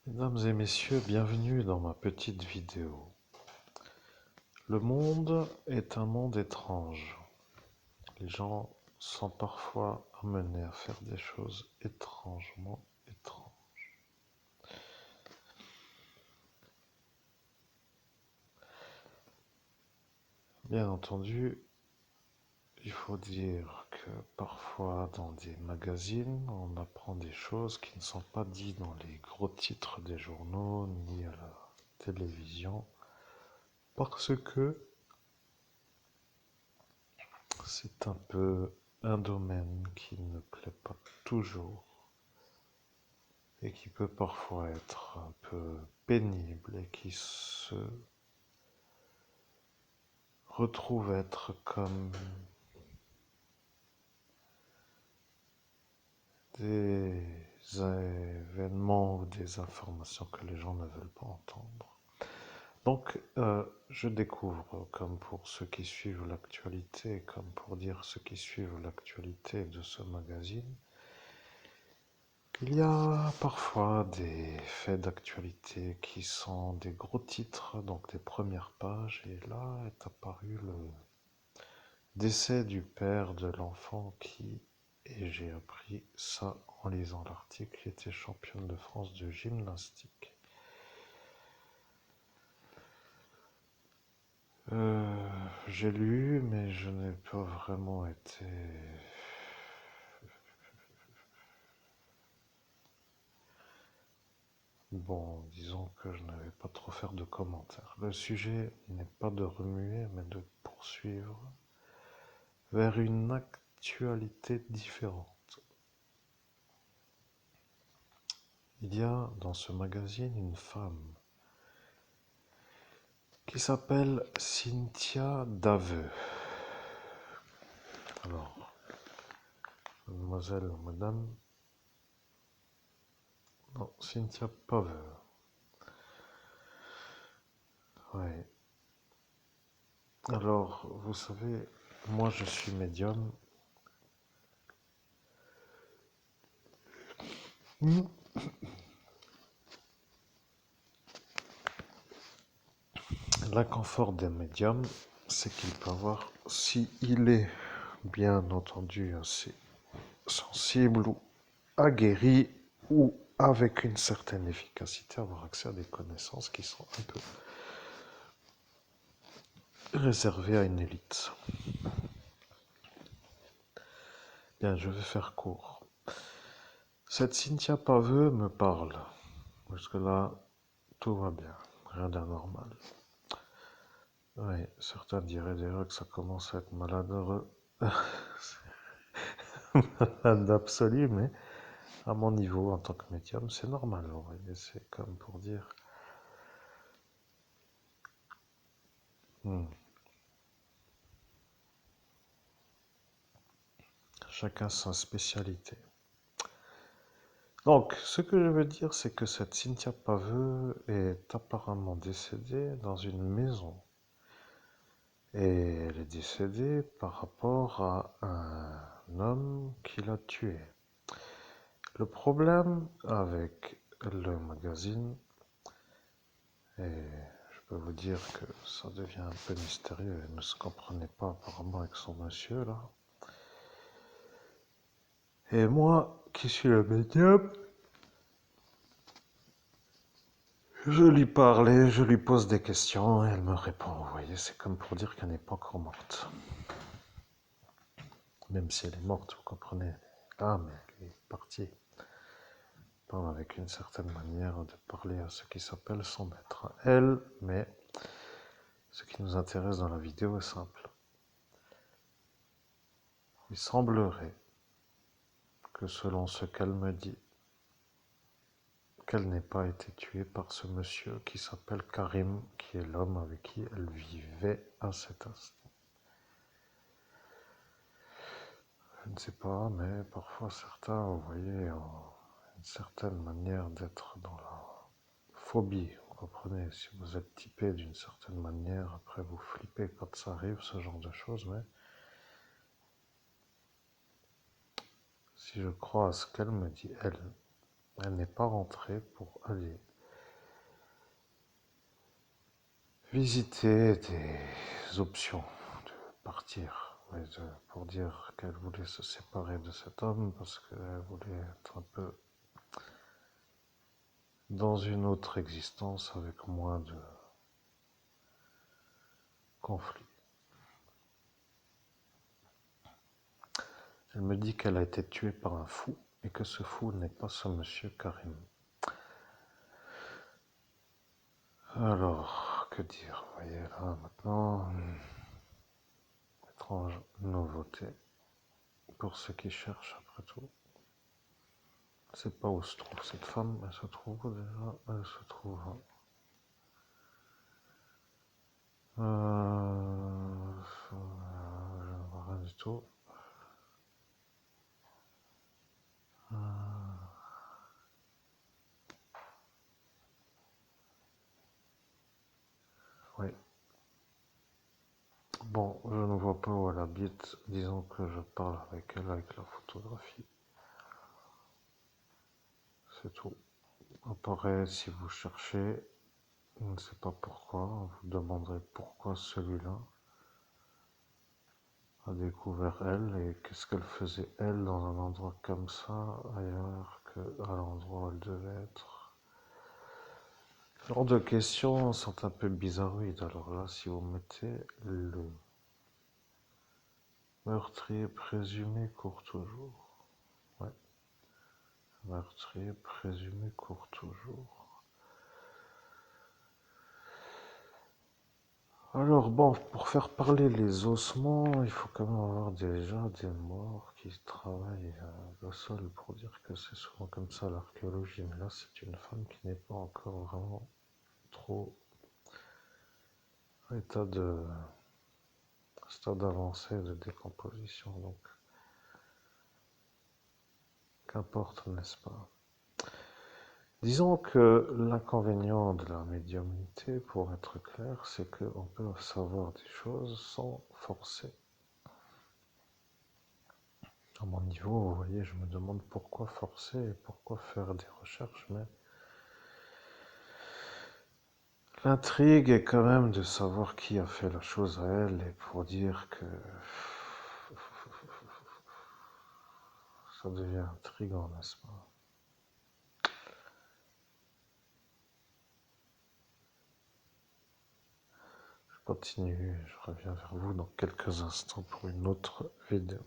Mesdames et messieurs, bienvenue dans ma petite vidéo. Le monde est un monde étrange. Les gens sont parfois amenés à faire des choses étrangement étranges. Bien entendu, il faut dire que parfois dans des magazines, on apprend des choses qui ne sont pas dites dans les gros titres des journaux ni à la télévision parce que c'est un peu un domaine qui ne plaît pas toujours et qui peut parfois être un peu pénible et qui se retrouve être comme des événements ou des informations que les gens ne veulent pas entendre. Donc, je découvre, comme pour ceux qui suivent l'actualité, comme pour dire ceux qui suivent l'actualité de ce magazine, il y a parfois des faits d'actualité qui sont des gros titres, donc des premières pages, et là est apparu le décès du père de l'enfant qui, et j'ai appris ça en lisant l'article, était championne de France de gymnastique. J'ai lu, mais je n'ai pas vraiment été... Bon, disons que je ne vais pas trop faire de commentaires. Le sujet n'est pas de remuer, mais de poursuivre vers une actualité différente. Il y a dans ce magazine une femme qui s'appelle Cynthia Daveu. Alors, mademoiselle, madame, non, Cynthia Paveu. Ouais. Alors, vous savez, moi je suis médium. L'inconfort des médiums, c'est qu'il peut avoir, si il est bien entendu assez sensible ou aguerri ou avec une certaine efficacité, avoir accès à des connaissances qui sont un peu réservées à une élite. Bien, je vais faire court. Cette Cynthia Paveux me parle. Jusque-là, tout va bien. Rien d'anormal. Oui, certains diraient déjà que ça commence à être maladreux. Malade absolu, mais à mon niveau en tant que médium, c'est normal. Vous voyez, c'est comme pour dire... Chacun sa spécialité. Donc, ce que je veux dire, c'est que cette Cynthia Paveux est apparemment décédée dans une maison. Et elle est décédée par rapport à un homme qui l'a tuée. Le problème avec le magazine, et je peux vous dire que ça devient un peu mystérieux, elle ne se comprenait pas apparemment avec son monsieur là. Et moi, qui suis le médium, je lui parle et je lui pose des questions et elle me répond. Vous voyez, c'est comme pour dire qu'elle n'est pas encore morte. Même si elle est morte, vous comprenez. Ah, mais elle est partie. Parle avec une certaine manière de parler à ce qui s'appelle son maître. Elle, mais ce qui nous intéresse dans la vidéo est simple. Il semblerait que selon ce qu'elle me dit, qu'elle n'ait pas été tuée par ce monsieur qui s'appelle Karim, qui est l'homme avec qui elle vivait à cet instant. Je ne sais pas, mais parfois certains, vous voyez, ont une certaine manière d'être dans la phobie. Vous comprenez, si vous êtes typé d'une certaine manière, après vous flippez quand ça arrive, ce genre de choses, mais si je crois à ce qu'elle me dit, elle n'est pas rentrée pour aller visiter des options de partir, pour dire qu'elle voulait se séparer de cet homme parce qu'elle voulait être un peu dans une autre existence avec moins de conflits. Elle me dit qu'elle a été tuée par un fou et que ce fou n'est pas ce monsieur Karim. Alors, que dire? Vous voyez là maintenant, étrange nouveauté pour ceux qui cherchent après tout. Je ne sais pas où se trouve cette femme, elle se trouve où déjà? Elle se trouve. Je ne vois rien du tout. Oui. Bon, je ne vois pas où elle habite. Disons que je parle avec elle avec la photographie. C'est tout. Apparaît si vous cherchez. Je ne sais pas pourquoi. Vous demanderez pourquoi celui-là a découvert elle et qu'est-ce qu'elle faisait elle dans un endroit comme ça ailleurs qu'à l'endroit où elle devait être. Ce genre de questions sont un peu bizarroïdes. Alors là, si vous mettez le meurtrier présumé court toujours. Ouais, meurtrier présumé court toujours. Alors bon, pour faire parler les ossements, il faut quand même avoir déjà des morts qui travaillent le sol pour dire que c'est souvent comme ça l'archéologie. Mais là, c'est une femme qui n'est pas encore vraiment trop état de stade avancé de décomposition. Donc, qu'importe, n'est-ce pas? Disons que l'inconvénient de la médiumnité, pour être clair, c'est qu'on peut savoir des choses sans forcer. À mon niveau, vous voyez, je me demande pourquoi forcer et pourquoi faire des recherches, mais l'intrigue est quand même de savoir qui a fait la chose à elle et pour dire que ça devient intriguant, n'est-ce pas? Je continue, je reviens vers vous dans quelques instants pour une autre vidéo.